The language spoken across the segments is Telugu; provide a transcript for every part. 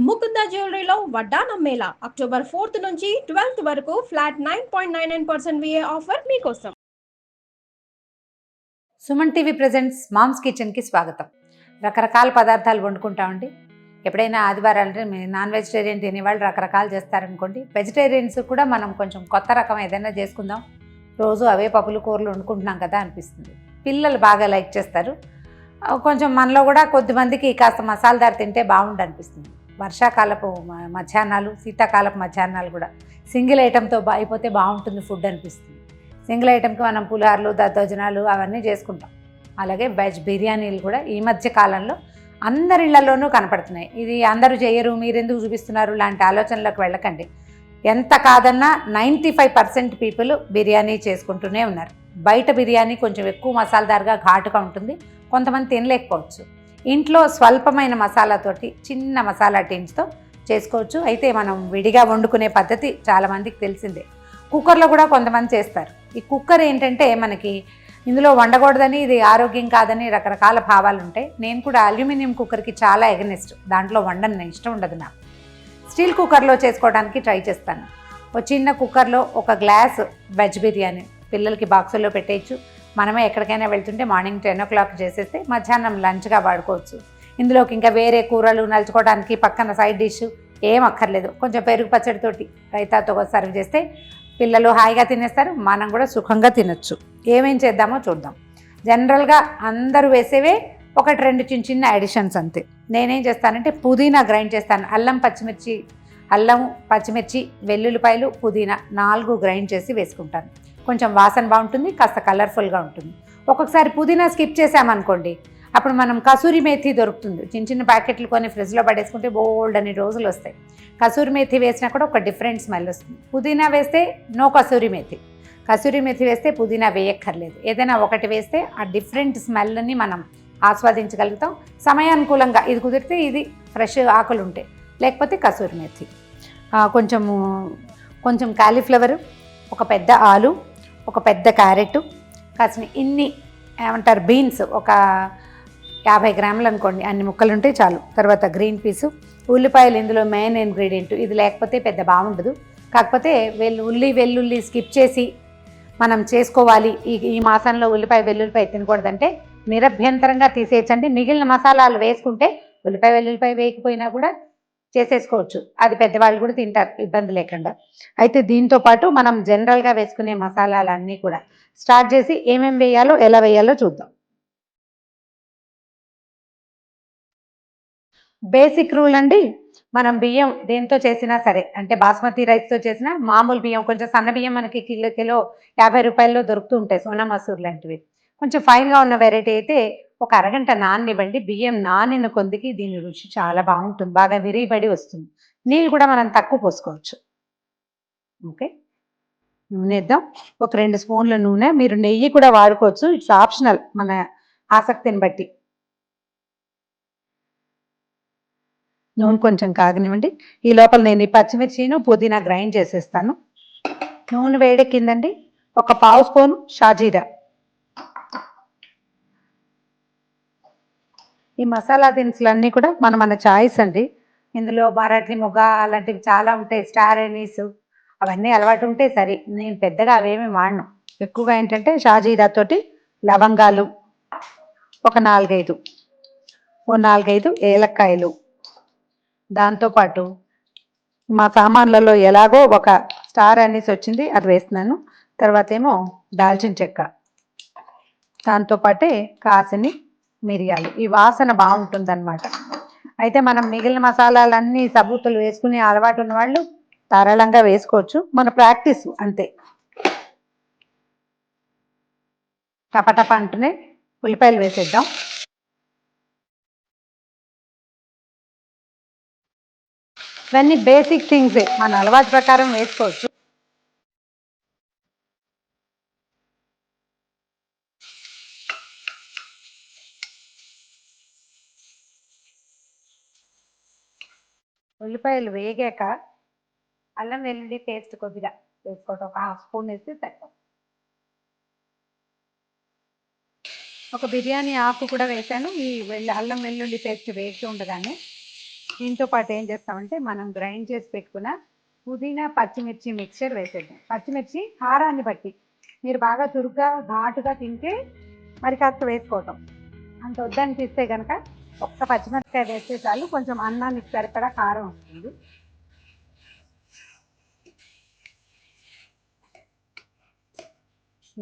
ముకుంద జ్యువెలరీలో వడ్డానం మేళా అక్టోబర్ 4th నుంచి 12th వరకు ఫ్లాట్ 9.99% విఏ ఆఫర్ మీకోసం. సుమన్ టీవీ ప్రెజెంట్స్ మామ్స్ కిచెన్కి స్వాగతం. రకరకాల పదార్థాలు వండుకుంటామండి. ఎప్పుడైనా ఆదివారాలంటే నాన్ వెజిటేరియన్ తినేవాళ్ళు రకరకాలు చేస్తారనుకోండి. వెజిటేరియన్స్ కూడా మనం కొంచెం కొత్త రకం ఏదైనా చేసుకుందాం, రోజు అవే పప్పులు కూరలు వండుకుంటున్నాం కదా అనిపిస్తుంది. పిల్లలు బాగా లైక్ చేస్తారు. కొంచెం మనలో కూడా కొద్దిమందికి కాస్త మసాలాదారు తింటే బాగుండు అనిపిస్తుంది. వర్షాకాలపు మధ్యాహ్నాలు, శీతాకాలపు మధ్యాహ్నాలు కూడా సింగిల్ ఐటెంతో అయిపోతే బాగుంటుంది ఫుడ్ అనిపిస్తుంది. సింగిల్ ఐటెంకి మనం పులిహార్లు, దద్దోజనాలు అవన్నీ చేసుకుంటాం. అలాగే వెజ్ బిర్యానీలు కూడా ఈ మధ్య కాలంలో అందరి ఇళ్లలోనూ కనపడుతున్నాయి. ఇది అందరూ చేయరు, మీరెందుకు చూపిస్తున్నారు లాంటి ఆలోచనలకు వెళ్ళకండి. ఎంత కాదన్నా 95% పీపుల్ బిర్యానీ చేసుకుంటూనే ఉన్నారు. బయట బిర్యానీ కొంచెం ఎక్కువ మసాలాదారుగా ఘాటుగా ఉంటుంది, కొంతమంది తినలేకపోవచ్చు. ఇంట్లో స్వల్పమైన మసాలాతోటి చిన్న మసాలా టీమ్స్తో చేసుకోవచ్చు. అయితే మనం విడిగా వండుకునే పద్ధతి చాలామందికి తెలిసిందే. కుక్కర్లో కూడా కొంతమంది చేస్తారు. ఈ కుక్కర్ ఏంటంటే మనకి ఇందులో వండకూడదని, ఇది ఆరోగ్యం కాదని రకరకాల భావాలు ఉంటాయి. నేను కూడా అల్యూమినియం కుక్కర్కి చాలా ఎగనెస్ట్. దాంట్లో వండని ఇష్టం ఉండదు నాకు. స్టీల్ కుక్కర్లో చేసుకోవడానికి ట్రై చేస్తాను. ఒక చిన్న కుక్కర్లో ఒక గ్లాస్ వెజ్ బిర్యానీ పిల్లలకి బాక్సుల్లో పెట్టేయచ్చు. మనమే ఎక్కడికైనా వెళ్తుంటే మార్నింగ్ 10 o'clock చేసేస్తే మధ్యాహ్నం లంచ్గా వాడుకోవచ్చు. ఇందులోకి ఇంకా వేరే కూరలు నలుచుకోవడానికి పక్కన సైడ్ డిష్ ఏం అక్కర్లేదు. కొంచెం పెరుగు పచ్చడితోటి రైతాతో సర్వ్ చేస్తే పిల్లలు హాయిగా తినేస్తారు, మనం కూడా సుఖంగా తినచ్చు. ఏమేం చేద్దామో చూద్దాం. జనరల్గా అందరూ వేసేవే ఒకటి రెండు చిన్న చిన్న అడిషన్స్ అంతే. నేనేం చేస్తానంటే పుదీనా గ్రైండ్ చేస్తాను. అల్లం పచ్చిమిర్చి వెల్లుల్లిపాయలు పుదీనా 4 గ్రైండ్ చేసి వేసుకుంటాను. కొంచెం వాసన బాగుంటుంది, కాస్త కలర్ఫుల్గా ఉంటుంది. ఒక్కొక్కసారి పుదీనా స్కిప్ చేసామనుకోండి, అప్పుడు మనం కసూరి మేథి దొరుకుతుంది. చిన్న చిన్న ప్యాకెట్లు కొని ఫ్రిడ్జ్లో పడేసుకుంటే బోల్డ్ అని రోజులు వస్తాయి. కసూరి మేథి వేసినా కూడా ఒక డిఫరెంట్ స్మెల్ వస్తుంది. పుదీనా వేస్తే నో కసూరి మేథి వేస్తే పుదీనా వేయక్కర్లేదు. ఏదైనా ఒకటి వేస్తే ఆ డిఫరెంట్ స్మెల్ని మనం ఆస్వాదించగలుగుతాం. సమయానుకూలంగా ఇది కుదిరితే ఇది ఫ్రెష్ ఆకులు ఉంటాయి, లేకపోతే కసూరి మేథి. కొంచెం కాలీఫ్లవరు, ఒక పెద్ద ఆలు, ఒక పెద్ద క్యారెట్, కాసిన ఇన్ని ఏమంటారు బీన్స్ ఒక 50 గ్రాములు అనుకోండి, అన్ని ముక్కలు ఉంటే చాలు. తర్వాత గ్రీన్ పీసు, ఉల్లిపాయలు ఇందులో మెయిన్ ఇంగ్రీడియంట్. ఇది లేకపోతే పెద్ద బాగుండదు. కాకపోతే వెల్లుల్లి స్కిప్ చేసి మనం చేసుకోవాలి. ఈ మాసంలో వెల్లుల్లిపాయ తినకూడదంటే నిరభ్యంతరంగా తీసేయచ్చండి. మిగిలిన మసాలాలు వేసుకుంటే వెల్లుల్లిపాయ వేయకపోయినా కూడా చేసేసుకోవచ్చు. అది పెద్దవాళ్ళు కూడా తింటారు ఇబ్బంది లేకుండా. అయితే దీంతో పాటు మనం జనరల్గా వేసుకునే మసాలాలన్నీ కూడా స్టార్ట్ చేసి ఏమేమి వేయాలో ఎలా వేయాలో చూద్దాం. బేసిక్ రూల్ అండి, మనం బియ్యం దేంతో చేసినా సరే, అంటే బాస్మతి రైస్తో చేసినా, మామూలు బియ్యం కొంచెం సన్న బియ్యం మనకి కిలో 50 రూపాయల్లో దొరుకుతూ ఉంటాయి, సోనా మసూర్ లాంటివి. కొంచెం ఫైన్గా ఉన్న వెరైటీ అయితే ఒక అరగంట నాననివ్వండి. బియ్యం నానిన కొద్దికి దీని రుచి చాలా బాగుంటుంది, బాగా విరిగిపడి వస్తుంది. నీళ్ళు కూడా మనం తక్కువ పోసుకోవచ్చు. ఓకే, నూనె వేద్దాం. ఒక 2 స్పూన్ల నూనె. మీరు నెయ్యి కూడా వాడుకోవచ్చు, ఇట్స్ ఆప్షనల్, మన ఆసక్తిని బట్టి. నూనె కొంచెం కాగనివ్వండి. ఈ లోపల నేను ఈ పచ్చిమిర్చిను పుదీనా గ్రైండ్ చేసేస్తాను. నూనె వేడెక్కిందండి. ఒక 1/2 స్పూను షాజీరా. ఈ మసాలా దినుసులన్నీ కూడా మన చాయిస్ అండి. ఇందులో మరాఠీ మొగ్గ అలాంటివి చాలా ఉంటాయి, స్టార్ ఎనీస్, అవన్నీ అలవాటు ఉంటే సరే. నేను పెద్దగా అవేమి వాడను. ఎక్కువగా ఏంటంటే షాజీరా తోటి లవంగాలు ఒక 4-5 ఏలక్కాయలు, దాంతోపాటు మా సామాన్లలో ఎలాగో ఒక స్టార్ అనీస్ వచ్చింది, అది వేస్తున్నాను. తర్వాత ఏమో దాల్చిన చెక్క, దాంతోపాటే కాసిని మిరియాలు. ఈ వాసన బాగుంటుందన్నమాట. అయితే మనం మిగిలిన మసాలాలన్నీ సబూతులు వేసుకునే అలవాటు ఉన్న వాళ్ళు ధారాళంగా వేసుకోవచ్చు, మన ప్రాక్టీస్ అంతే. టపటప అంటూనే ఉల్లిపాయలు వేసేద్దాం. ఇవన్నీ బేసిక్ థింగ్సే, మన అలవాటు ప్రకారం వేసుకోవచ్చు. ఉల్లిపాయలు వేగాక అల్లం వెల్లుల్లి పేస్ట్ కొద్దిగా వేసుకోవటం, ఒక 1/2 స్పూన్ వేస్తే సరిపోతుంది. ఒక బిర్యానీ ఆకు కూడా వేసాను ఈ అల్లం వెల్లుల్లి పేస్ట్ వేసి ఉండగానే. దీంతో పాటు ఏం చేస్తామంటే మనం గ్రైండ్ చేసి పెట్టుకున్న పుదీనా పచ్చిమిర్చి మిక్చర్ వేసేద్దాం. పచ్చిమిర్చి కారాన్ని బట్టి మీరు బాగా చురుగ్గా ఘాటుగా తింటే మరి కాస్త వేసుకోవటం, అంత వద్దనిపిస్తే కనుక ఒక్క పచ్చిమిరపకాయ వేస్తే చాలు, కొంచెం అన్నానికి సరిపడా కారం వస్తుంది.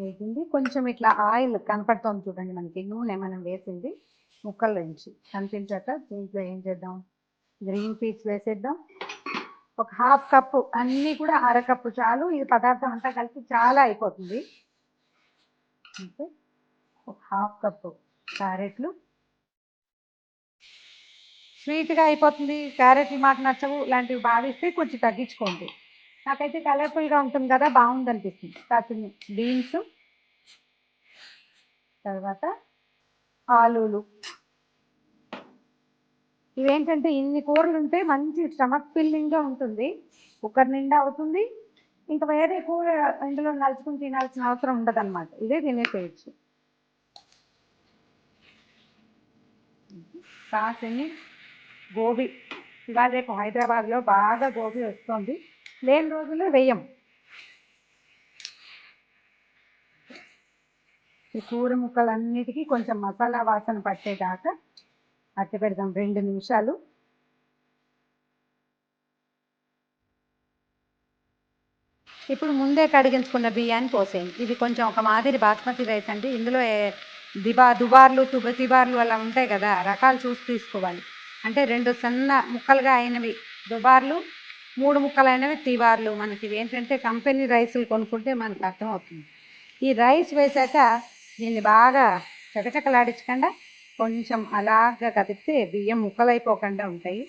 వేసింది కొంచెం ఇట్లా ఆయిల్ కనపడుతుంది చూడండి, మనకి నూనె మనం వేసింది ముక్కల్లో నుంచి కనిపించాక దీంట్లో ఏం చేద్దాం, గ్రీన్ పీస్ వేసేద్దాం. ఒక హాఫ్ కప్పు, అన్నీ కూడా అరకప్పు చాలు, ఈ పదార్థం అంతా కలిపి చాలా అయిపోతుంది. ఒక హాఫ్ కప్పు క్యారెట్లు, స్వీట్గా అయిపోతుంది. క్యారెట్లు మాకు నచ్చవు, ఇలాంటివి భావిస్తే కొంచెం తగ్గించుకోండి. నాకైతే కలర్ఫుల్గా ఉంటుంది కదా, బాగుంది అనిపిస్తుంది. కాకుండా బీన్స్, తర్వాత ఆలూలు. ఇవేంటంటే ఇన్ని కూరలు ఉంటే మంచి స్టమక్ ఫిల్లింగ్గా ఉంటుంది, కుక్కర్ నిండా అవుతుంది, ఇంకా వేరే కూర ఇందులో నలుచుకుని తినాల్సిన అవసరం ఉండదు అనమాట, ఇదే తినేసేయచ్చు. కాసిని గోబీ, ఇవాళ రేపు హైదరాబాద్లో బాగా గోబీ వస్తుంది, లేని రోజుల్లో వేయం. ఈ కూర ముక్కలన్నిటికీ కొంచెం మసాలా వాసన పట్టేదాకా అట్టి పెడదాం 2 నిమిషాలు. ఇప్పుడు ముందే కడిగించుకున్న బియ్యాన్ని పోసేయండి. ఇది కొంచెం ఒక మాదిరి బాస్మతి రైస్ అండి, ఇందులో దుబార్లు తిబార్లు అలా ఉంటాయి కదా, రకాలు చూసి తీసుకోవాలి. అంటే 2 సన్న ముక్కలుగా అయినవి దుబార్లు, 3 ముక్కలు అయినవి తిబార్లు. మనకి ఏంటంటే కంపెనీ రైసులు కొనుక్కుంటే మనకు అర్థమవుతుంది. ఈ రైస్ వేసాక దీన్ని బాగా చకచకలాడించకుండా కొంచెం అలాగా కదిపితే బియ్యం ముక్కలైపోకుండా ఉంటాయి.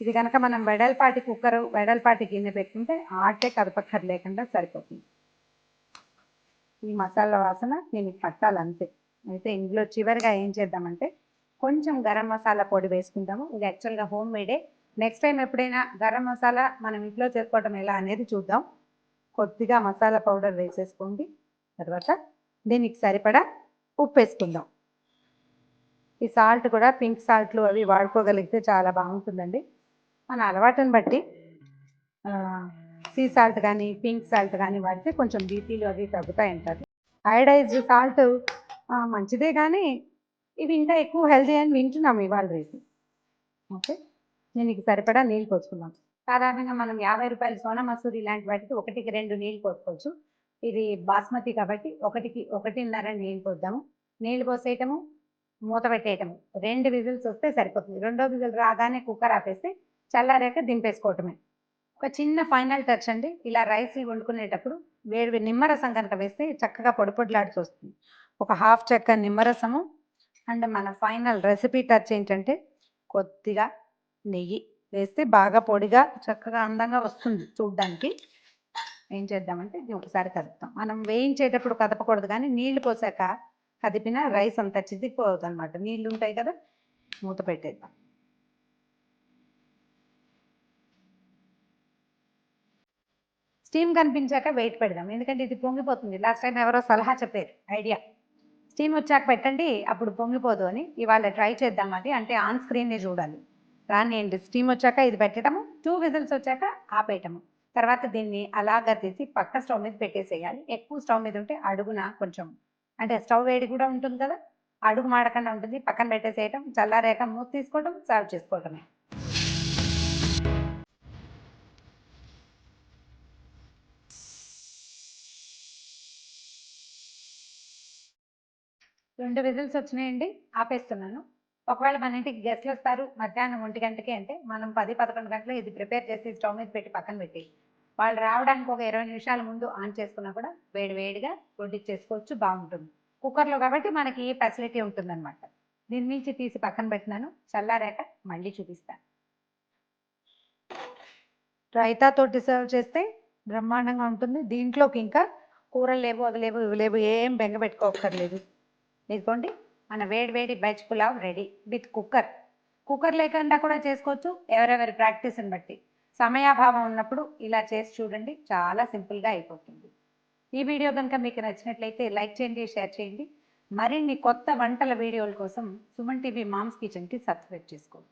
ఇది కనుక మనం వెడల్పాటి కుక్కరు, వెడల్పాటి గిన్నె పెట్టుకుంటే ఆటే కదపక్కర్లేకుండా సరిపోతుంది. ఈ మసాలా వాసన దీనికి పట్టాలంతే. అయితే ఇందులో చివరిగా ఏం చేద్దామంటే కొంచెం గరం మసాలా పొడి వేసుకుంటాము. ఇది యాక్చువల్గా హోమ్ మేడే. నెక్స్ట్ టైం ఎప్పుడైనా గరం మసాలా మనం ఇంట్లో చేసుకోవటం ఎలా అనేది చూద్దాం. కొద్దిగా మసాలా పౌడర్ వేసేసుకోండి. తర్వాత దీనికి సరిపడా ఉప్పు వేసుకుందాం. ఈ సాల్ట్ కూడా పింక్ సాల్ట్లు అవి వాడుకోగలిగితే చాలా బాగుంటుందండి. మన అలవాటుని బట్టి సీ సాల్ట్ కానీ పింక్ సాల్ట్ కానీ వాడితే కొంచెం బీపీలు అవి తగ్గుతాయంటారు. అయోడైజ్డ్ సాల్ట్ మంచిదే, కానీ ఇవి ఇంకా ఎక్కువ హెల్తీ అని వింటున్నాము ఇవాళ రేపు. ఓకే, దీనికి సరిపడా నీళ్ళు పోసుకున్నాం. సాధారణంగా మనం 50 రూపాయల సోనా మసూరి ఇలాంటి వాటికి 1కి 2 నీళ్ళు పోసుకోవచ్చు. ఇది బాస్మతి కాబట్టి 1కి 1.5 నీళ్ళు పోద్దాము. నీళ్ళు పోసేయటము, మూత పెట్టేయటము, 2 విజిల్స్ వస్తే సరిపోతుంది. 2వ విజిల్ రాగానే కుక్కర్ ఆపేస్తే చల్లారాక దింపేసుకోవటమే. ఒక చిన్న ఫైనల్ టచ్ అండి, ఇలా రైస్ వండుకునేటప్పుడు వేడి నిమ్మరసం కనుక వేస్తే చక్కగా పొడి పొడిలాడుతూ వస్తుంది. ఒక హాఫ్ చెక్క నిమ్మరసము అండ్ మన ఫైనల్ రెసిపీ టచ్ ఏంటంటే కొద్దిగా నెయ్యి వేస్తే బాగా పొడిగా చక్కగా అందంగా వస్తుంది చూడ్డానికి. ఏం చేద్దామంటే ఇది ఒకసారి కదుపుతాం. మనం వేయించేటప్పుడు కదపకూడదు, కానీ నీళ్లు పోసాక కదిపిన రైస్ అంతా చితికిపోవద్దు అనమాట. నీళ్ళు ఉంటాయి కదా, మూత పెట్టేద్దాం. స్టీమ్ కనిపించాక వెయిట్ పెడదాం, ఎందుకంటే ఇది పొంగిపోతుంది. లాస్ట్ టైం ఎవరో సలహా చెప్పారు ఐడియా, స్టీమ్ వచ్చాక పెట్టండి అప్పుడు పొంగిపోదు అని. ఇవాళ ట్రై చేద్దాం అది, అంటే ఆన్ స్క్రీన్నే చూడాలి. రానియండి, స్టీమ్ వచ్చాక ఇది పెట్టడము, 2 విజిల్స్ వచ్చాక ఆపేయటము. తర్వాత దీన్ని అలాగా తీసి పక్క స్టవ్ మీద పెట్టేసేయాలి. ఎక్కువ స్టవ్ మీద ఉంటే అడుగున కొంచెం, అంటే స్టవ్ వేడి కూడా ఉంటుంది కదా, అడుగు మాడకుండా ఉంటుంది. పక్కన పెట్టేసేయటం, చల్లారాక మూత తీసుకోవడం, సర్వ్ చేసుకోవటమే. రెండు విజిల్స్ వచ్చినాయండి, ఆపేస్తున్నాను. ఒకవేళ మన ఇంటికి గెస్ట్లు వస్తారు మధ్యాహ్నం 1 గంటకి అంటే మనం 10-11 గంటలు ఇది ప్రిపేర్ చేసి స్టవ్ మీద పెట్టి పక్కన పెట్టి వాళ్ళు రావడానికి ఒక 20 నిమిషాల ముందు ఆన్ చేసుకున్నా కూడా వేడి వేడిగా వడ్డిచ్చేసుకోవచ్చు, బాగుంటుంది. కుక్కర్లో కాబట్టి మనకి ఈ ఫెసిలిటీ ఉంటుందన్నమాట. దీని నుంచి తీసి పక్కన పెట్టినాను, చల్లారాక మళ్ళీ చూపిస్తాను. రైతాతోటి సర్వ్ చేస్తే బ్రహ్మాండంగా ఉంటుంది. దీంట్లోకి ఇంకా కూరలు లేవు, అవి లేవు, ఇవి లేవు, ఏం బెంగ పెట్టుకోకర్లేదు. ఇదిగోండి మన వేడి వేడి veg pulao ready with cooker. Cooker లేకుండా కూడా చేసుకోవచ్చు, ఎవరెవరి ప్రాక్టీస్ని బట్టి. సమయాభావం ఉన్నప్పుడు ఇలా చేసి చూడండి, చాలా సింపుల్గా అయిపోతుంది. ఈ వీడియో కనుక మీకు నచ్చినట్లయితే లైక్ చేయండి, షేర్ చేయండి. మరిన్ని కొత్త వంటల వీడియోల కోసం సుమన్ టీవీ మామ్స్ కిచెన్కి సబ్స్క్రైబ్ చేసుకోండి.